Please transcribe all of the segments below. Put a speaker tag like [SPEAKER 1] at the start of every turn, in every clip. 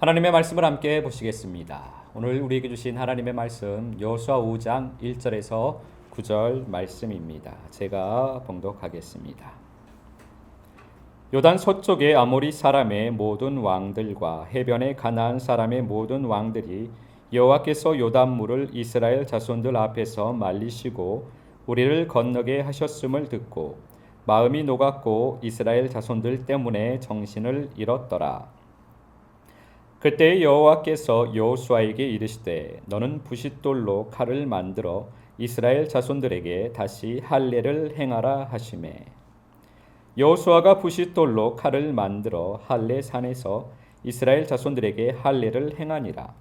[SPEAKER 1] 하나님의 말씀을 함께 보시겠습니다. 오늘 우리에게 주신 하나님의 말씀 여호수아 5장 1절에서 9절 말씀입니다. 제가 봉독하겠습니다. 요단 서쪽의 아모리 사람의 모든 왕들과 해변의 가나안 사람의 모든 왕들이 여호와께서 요단물을 이스라엘 자손들 앞에서 말리시고 우리를 건너게 하셨음을 듣고 마음이 녹았고 이스라엘 자손들 때문에 정신을 잃었더라. 그때 여호와께서 여호수아에게 이르시되 너는 부싯돌로 칼을 만들어 이스라엘 자손들에게 다시 할례를 행하라 하시매 여호수아가 부싯돌로 칼을 만들어 할례 산에서 이스라엘 자손들에게 할례를 행하니라.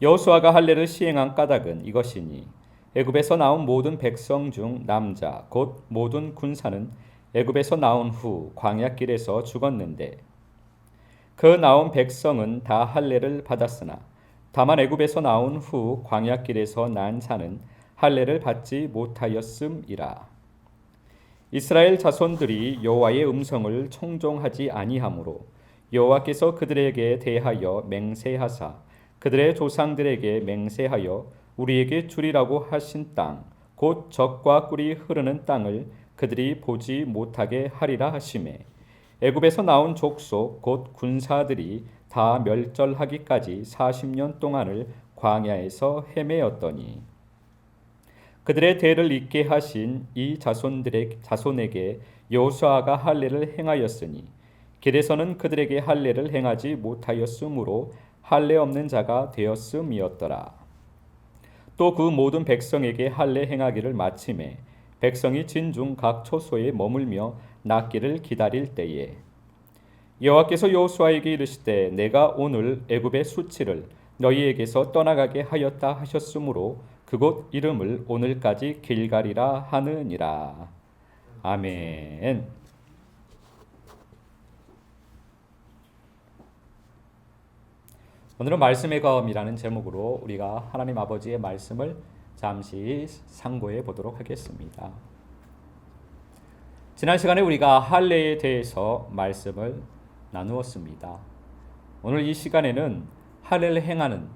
[SPEAKER 1] 여호수아가 할례를 시행한 까닭은 이것이니 애굽에서 나온 모든 백성 중 남자 곧 모든 군사는 애굽에서 나온 후 광야길에서 죽었는데 그 나온 백성은 다 할례를 받았으나 다만 애굽에서 나온 후 광야길에서 난 자는 할례를 받지 못하였음이라. 이스라엘 자손들이 여호와의 음성을 청종하지 아니하므로 여호와께서 그들에게 대하여 맹세하사 그들의 조상들에게 맹세하여 우리에게 주리라고 하신 땅 곧 젖과 꿀이 흐르는 땅을 그들이 보지 못하게 하리라 하시매 애굽에서 나온 족속 곧 군사들이 다 멸절하기까지 40년 동안을 광야에서 헤매었더니 그들의 대를 잇게 하신 이 자손에게 여호수아가 할례를 행하였으니 길에서는 그들에게 할례를 행하지 못하였으므로 할례 없는 자가 되었음이었더라. 또 그 모든 백성에게 할례 행하기를 마침에 백성이 진중 각 초소에 머물며 낫기를 기다릴 때에 여호와께서 여호수아에게 이르시되 내가 오늘 애굽의 수치를 너희에게서 떠나가게 하였다 하셨으므로 그곳 이름을 오늘까지 길갈이라 하느니라. 아멘. 오늘은 말씀의 검이라는 제목으로 우리가 하나님 아버지의 말씀을 잠시 상고해 보도록 하겠습니다. 지난 시간에 우리가 할례에 대해서 말씀을 나누었습니다. 오늘 이 시간에는 할례를 행하는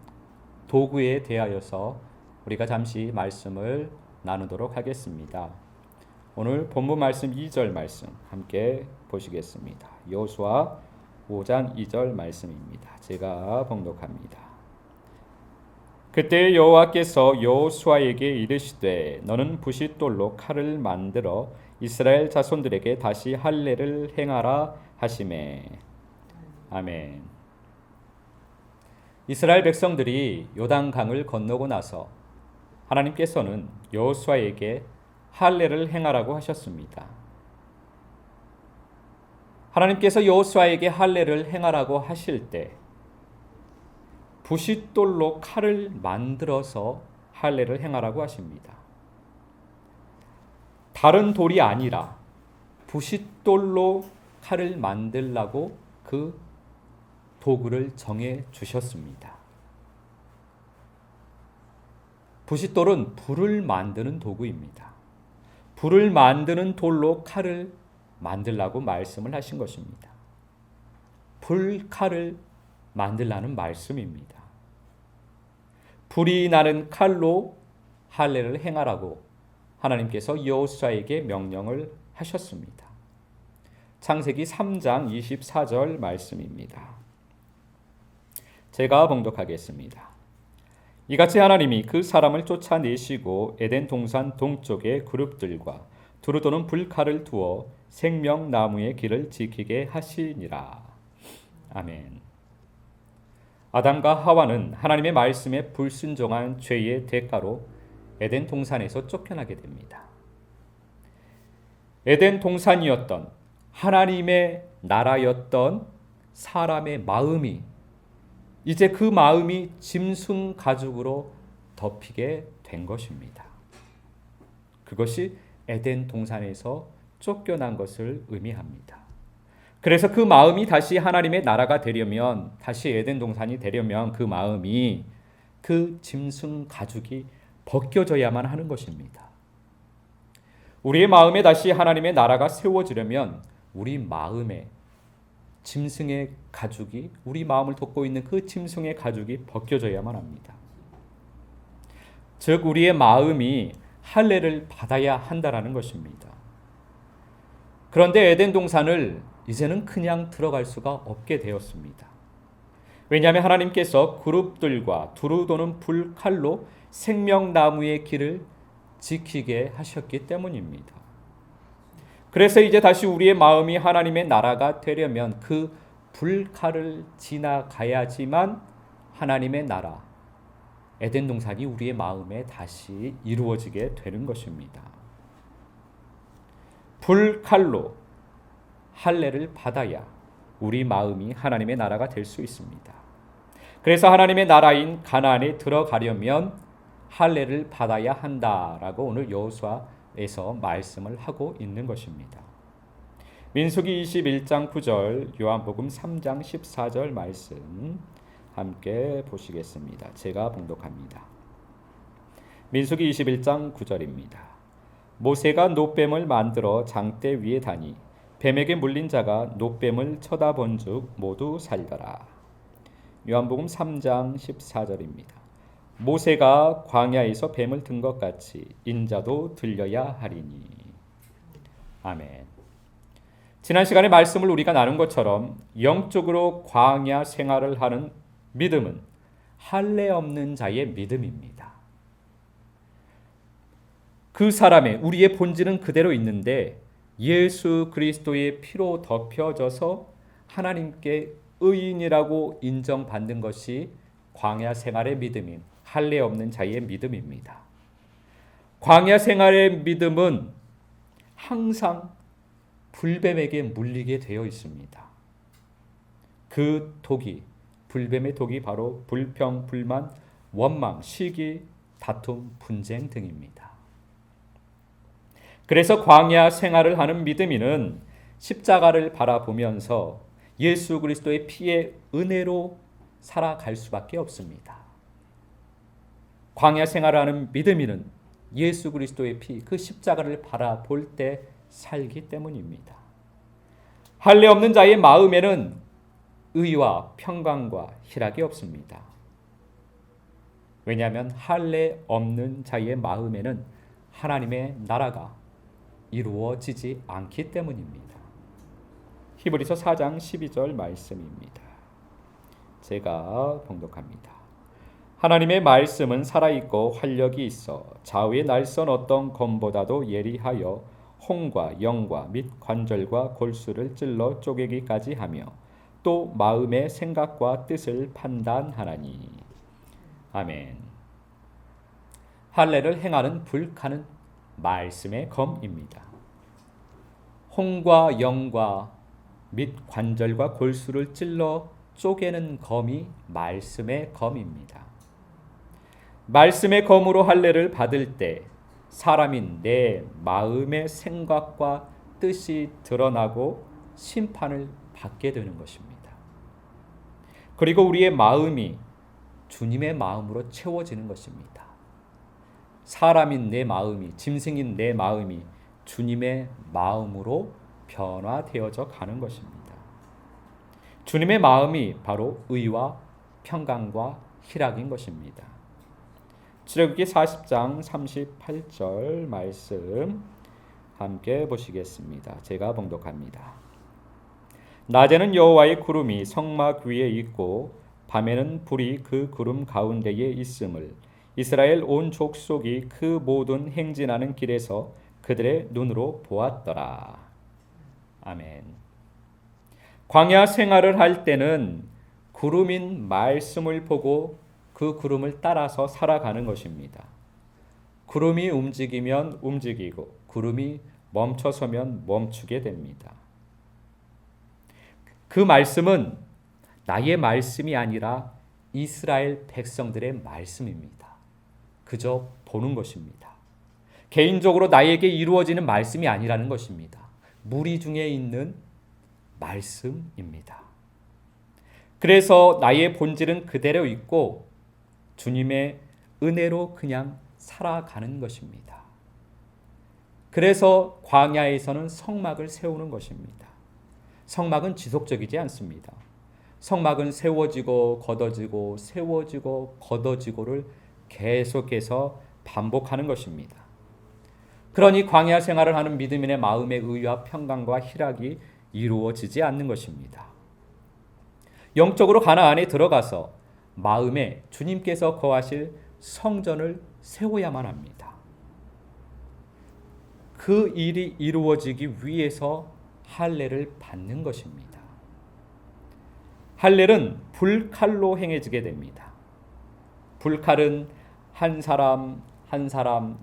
[SPEAKER 1] 도구에 대하여서 우리가 잠시 말씀을 나누도록 하겠습니다. 오늘 본문 말씀 2절 말씀 함께 보시겠습니다. 여호수아 5장 2절 말씀입니다. 제가 봉독합니다. 그때 여호와께서 여호수아에게 이르시되 너는 부싯돌로 칼을 만들어 이스라엘 자손들에게 다시 할례를 행하라 하시매 아멘. 이스라엘 백성들이 요단강을 건너고 나서 하나님께서는 여호수아에게 할례를 행하라고 하셨습니다. 하나님께서 여호수아에게 할례를 행하라고 하실 때 부싯돌로 칼을 만들어서 할례를 행하라고 하십니다. 다른 돌이 아니라 부싯돌로 칼을 만들라고 그 도구를 정해 주셨습니다. 부싯돌은 불을 만드는 도구입니다. 불을 만드는 돌로 칼을 만들라고 말씀을 하신 것입니다. 불칼을 만들라는 말씀입니다. 불이 나는 칼로 할례를 행하라고 하나님께서 여호수아에게 명령을 하셨습니다. 창세기 3장 24절 말씀입니다. 제가 봉독하겠습니다. 이같이 하나님이 그 사람을 쫓아내시고 에덴 동산 동쪽의 그룹들과 두루 도는 불칼을 두어 생명나무의 길을 지키게 하시니라. 아멘. 아담과 하와는 하나님의 말씀에 불순종한 죄의 대가로 에덴 동산에서 쫓겨나게 됩니다. 에덴 동산이었던 하나님의 나라였던 사람의 마음이 이제 그 마음이 짐승 가죽으로 덮이게 된 것입니다. 그것이 에덴 동산에서 쫓겨난 것을 의미합니다. 그래서 그 마음이 다시 하나님의 나라가 되려면, 다시 에덴 동산이 되려면 그 마음이, 그 짐승 가죽이 벗겨져야만 하는 것입니다. 우리의 마음에 다시 하나님의 나라가 세워지려면 우리 마음에 짐승의 가죽이 우리 마음을 덮고 있는 그 짐승의 가죽이 벗겨져야만 합니다. 즉 우리의 마음이 할례를 받아야 한다라는 것입니다. 그런데 에덴 동산을 이제는 그냥 들어갈 수가 없게 되었습니다. 왜냐하면 하나님께서 그룹들과 두루 도는 불칼로 생명나무의 길을 지키게 하셨기 때문입니다. 그래서 이제 다시 우리의 마음이 하나님의 나라가 되려면 그 불칼을 지나가야지만 하나님의 나라, 에덴 동산이 우리의 마음에 다시 이루어지게 되는 것입니다. 불칼로 할례를 받아야 우리 마음이 하나님의 나라가 될 수 있습니다. 그래서 하나님의 나라인 가나안에 들어가려면 할례를 받아야 한다라고 오늘 여호수아에서 말씀을 하고 있는 것입니다. 민수기 21장 9절, 요한복음 3장 14절 말씀 함께 보시겠습니다. 제가 봉독합니다. 민수기 21장 9절입니다. 모세가 놋뱀을 만들어 장대 위에 다니 뱀에게 물린 자가 놋뱀을 쳐다본즉 모두 살더라. 요한복음 3장 14절입니다. 모세가 광야에서 뱀을 든 것 같이 인자도 들려야 하리니. 아멘. 지난 시간에 말씀을 우리가 나눈 것처럼 영적으로 광야 생활을 하는 믿음은 할례 없는 자의 믿음입니다. 그 사람의 우리의 본질은 그대로 있는데 예수 그리스도의 피로 덮여져서 하나님께 의인이라고 인정받는 것이 광야 생활의 믿음인 할례 없는 자의 믿음입니다. 광야 생활의 믿음은 항상 불뱀에게 물리게 되어 있습니다. 그 독이, 불뱀의 독이 바로 불평, 불만, 원망, 시기, 다툼, 분쟁 등입니다. 그래서 광야 생활을 하는 믿음인은 십자가를 바라보면서 예수 그리스도의 피의 은혜로 살아갈 수밖에 없습니다. 광야 생활을 하는 믿음인은 예수 그리스도의 피, 그 십자가를 바라볼 때 살기 때문입니다. 할례 없는 자의 마음에는 의와 평강과 희락이 없습니다. 왜냐하면 할례 없는 자의 마음에는 하나님의 나라가 이루어지지 않기 때문입니다. 히브리서 4장 12절 말씀입니다. 제가 봉독합니다. 하나님의 말씀은 살아있고 활력이 있어 좌우의 날선 어떤 검보다도 예리하여 홍과 영과 및 관절과 골수를 찔러 쪼개기까지 하며 또 마음의 생각과 뜻을 판단하나니. 아멘. 할례를 행하는 불칼은 말씀의 검입니다. 홍과 영과 및 관절과 골수를 찔러 쪼개는 검이 말씀의 검입니다. 말씀의 검으로 할례를 받을 때 사람인 내 마음의 생각과 뜻이 드러나고 심판을 받게 되는 것입니다. 그리고 우리의 마음이 주님의 마음으로 채워지는 것입니다. 사람인 내 마음이, 짐승인 내 마음이 주님의 마음으로 변화되어져 가는 것입니다. 주님의 마음이 바로 의와 평강과 희락인 것입니다. 출애굽기 40장 38절 말씀 함께 보시겠습니다. 제가 봉독합니다. 낮에는 여호와의 구름이 성막 위에 있고 밤에는 불이 그 구름 가운데에 있음을 이스라엘 온 족속이 그 모든 행진하는 길에서 그들의 눈으로 보았더라. 아멘. 광야 생활을 할 때는 구름인 말씀을 보고 그 구름을 따라서 살아가는 것입니다. 구름이 움직이면 움직이고 구름이 멈춰서면 멈추게 됩니다. 그 말씀은 나의 말씀이 아니라 이스라엘 백성들의 말씀입니다. 그저 보는 것입니다. 개인적으로 나에게 이루어지는 말씀이 아니라는 것입니다. 무리 중에 있는 말씀입니다. 그래서 나의 본질은 그대로 있고 주님의 은혜로 그냥 살아가는 것입니다. 그래서 광야에서는 성막을 세우는 것입니다. 성막은 지속적이지 않습니다. 성막은 세워지고 걷어지고 세워지고 걷어지고를 계속해서 반복하는 것입니다. 그러니 광야 생활을 하는 믿음인의 마음의 의와 평강과 희락이 이루어지지 않는 것입니다. 영적으로 가나안에 들어가서 마음에 주님께서 거하실 성전을 세워야만 합니다. 그 일이 이루어지기 위해서 할례를 받는 것입니다. 할례는 불칼로 행해지게 됩니다. 불칼은 한 사람 한 사람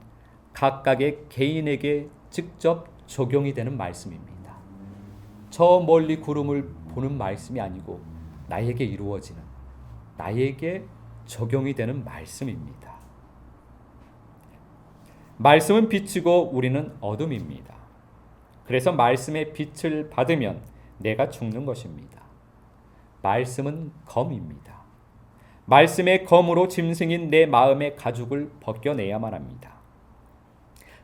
[SPEAKER 1] 각각의 개인에게 직접 적용이 되는 말씀입니다. 저 멀리 구름을 보는 말씀이 아니고 나에게 이루어지는, 나에게 적용이 되는 말씀입니다. 말씀은 빛이고 우리는 어둠입니다. 그래서 말씀의 빛을 받으면 내가 죽는 것입니다. 말씀은 검입니다. 말씀의 검으로 짐승인 내 마음의 가죽을 벗겨내야만 합니다.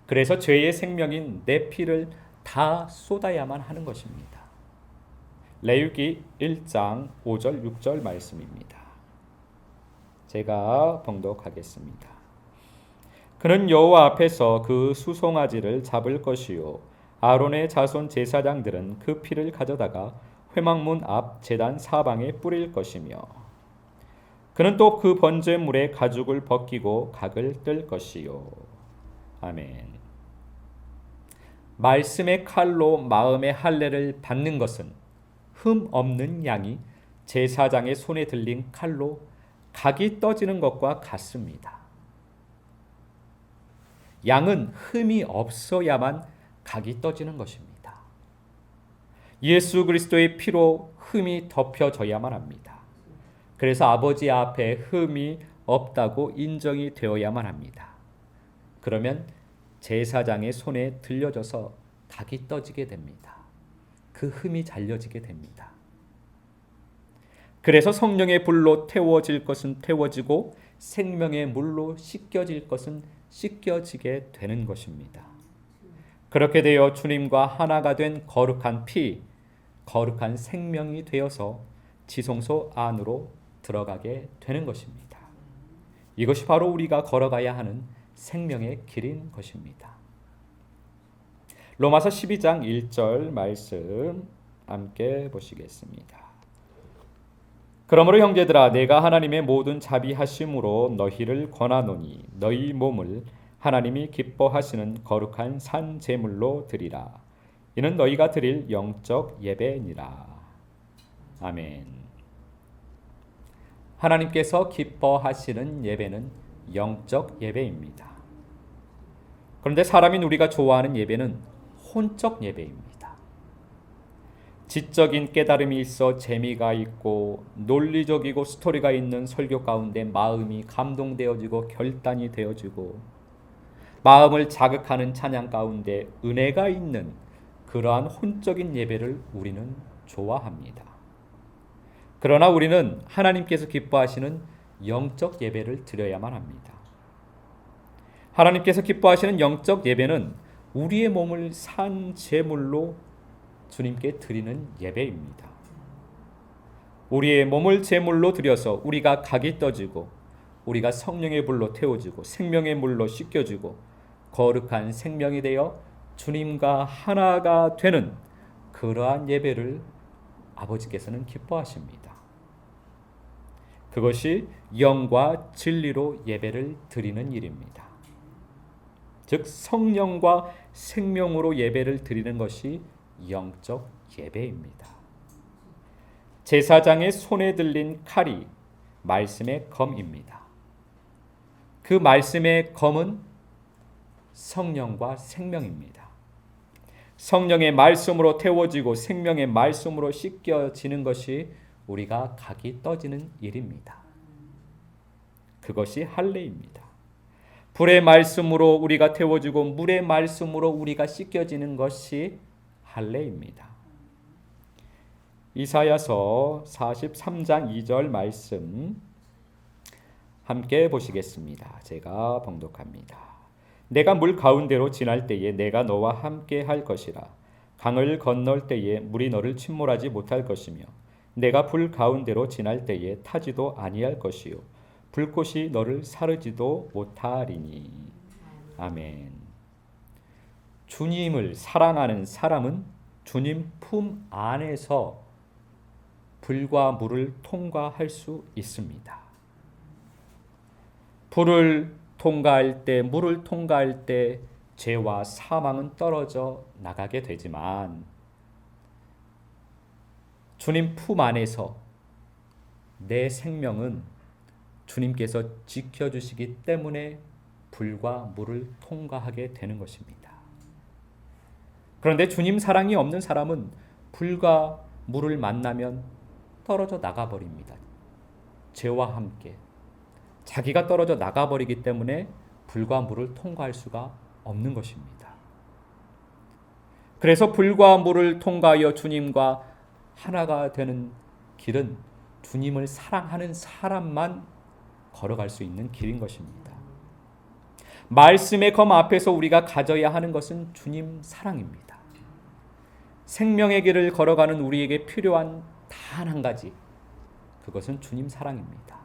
[SPEAKER 1] 그래서 죄의 생명인 내 피를 다 쏟아야만 하는 것입니다. 레위기 1장 5절 6절 말씀입니다. 제가 봉독하겠습니다. 그는 여호와 앞에서 그 수송아지를 잡을 것이요 아론의 자손 제사장들은 그 피를 가져다가 회막문 앞 제단 사방에 뿌릴 것이며 그는 또 그 번제물의 가죽을 벗기고 각을 뜰 것이요. 아멘. 말씀의 칼로 마음의 할례를 받는 것은 흠 없는 양이 제사장의 손에 들린 칼로 각이 떠지는 것과 같습니다. 양은 흠이 없어야만 각이 떠지는 것입니다. 예수 그리스도의 피로 흠이 덮여져야만 합니다. 그래서 아버지 앞에 흠이 없다고 인정이 되어야만 합니다. 그러면 제사장의 손에 들려져서 각이 떠지게 됩니다. 그 흠이 잘려지게 됩니다. 그래서 성령의 불로 태워질 것은 태워지고 생명의 물로 씻겨질 것은 씻겨지게 되는 것입니다. 그렇게 되어 주님과 하나가 된 거룩한 피, 거룩한 생명이 되어서 지성소 안으로 들어가게 되는 것입니다. 이것이 바로 우리가 걸어가야 하는 생명의 길인 것입니다. 로마서 12장 1절 말씀 함께 보시겠습니다. 그러므로 형제들아 내가 하나님의 모든 자비하심으로 너희를 권하노니 너희 몸을 하나님이 기뻐하시는 거룩한 산 제물로 드리라. 이는 너희가 드릴 영적 예배니라. 아멘. 하나님께서 기뻐하시는 예배는 영적 예배입니다. 그런데 사람인 우리가 좋아하는 예배는 혼적 예배입니다. 지적인 깨달음이 있어 재미가 있고 논리적이고 스토리가 있는 설교 가운데 마음이 감동되어지고 결단이 되어지고 마음을 자극하는 찬양 가운데 은혜가 있는 그러한 혼적인 예배를 우리는 좋아합니다. 그러나 우리는 하나님께서 기뻐하시는 영적 예배를 드려야만 합니다. 하나님께서 기뻐하시는 영적 예배는 우리의 몸을 산 제물로 주님께 드리는 예배입니다. 우리의 몸을 제물로 드려서 우리가 각이 떠지고 우리가 성령의 불로 태워지고 생명의 물로 씻겨지고 거룩한 생명이 되어 주님과 하나가 되는 그러한 예배를 아버지께서는 기뻐하십니다. 그것이 영과 진리로 예배를 드리는 일입니다. 즉 성령과 생명으로 예배를 드리는 것이 영적 예배입니다. 제사장의 손에 들린 칼이 말씀의 검입니다. 그 말씀의 검은 성령과 생명입니다. 성령의 말씀으로 태워지고 생명의 말씀으로 씻겨지는 것이 우리가 각이 떠지는 일입니다. 그것이 할례입니다. 불의 말씀으로 우리가 태워지고 물의 말씀으로 우리가 씻겨지는 것이 할례입니다. 이사야서 43장 2절 말씀 함께 보시겠습니다. 제가 봉독합니다. 내가 물 가운데로 지날 때에 내가 너와 함께 할 것이라. 강을 건널 때에 물이 너를 침몰하지 못할 것이며 내가 불 가운데로 지날 때에 타지도 아니할 것이요 불꽃이 너를 사르지도 못하리니. 아멘. 주님을 사랑하는 사람은 주님 품 안에서 불과 물을 통과할 수 있습니다. 불을 통과할 때, 물을 통과할 때 죄와 사망은 떨어져 나가게 되지만 주님 품 안에서 내 생명은 주님께서 지켜주시기 때문에 불과 물을 통과하게 되는 것입니다. 그런데 주님 사랑이 없는 사람은 불과 물을 만나면 떨어져 나가버립니다. 죄와 함께 자기가 떨어져 나가버리기 때문에 불과 물을 통과할 수가 없는 것입니다. 그래서 불과 물을 통과하여 주님과 하나가 되는 길은 주님을 사랑하는 사람만 걸어갈 수 있는 길인 것입니다. 말씀의 검 앞에서 우리가 가져야 하는 것은 주님 사랑입니다. 생명의 길을 걸어가는 우리에게 필요한 단 한 가지, 그것은 주님 사랑입니다.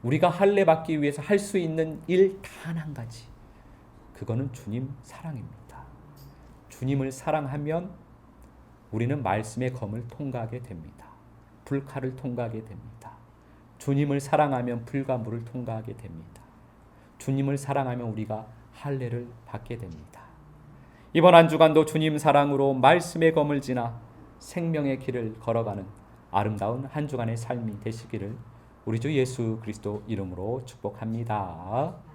[SPEAKER 1] 우리가 할례 받기 위해서 할 수 있는 일 단 한 가지, 그거는 주님 사랑입니다. 주님을 사랑하면 우리는 말씀의 검을 통과하게 됩니다. 불칼을 통과하게 됩니다. 주님을 사랑하면 불과 물을 통과하게 됩니다. 주님을 사랑하면 우리가 할례를 받게 됩니다. 이번 한 주간도 주님 사랑으로 말씀의 검을 지나 생명의 길을 걸어가는 아름다운 한 주간의 삶이 되시기를 우리 주 예수 그리스도 이름으로 축복합니다.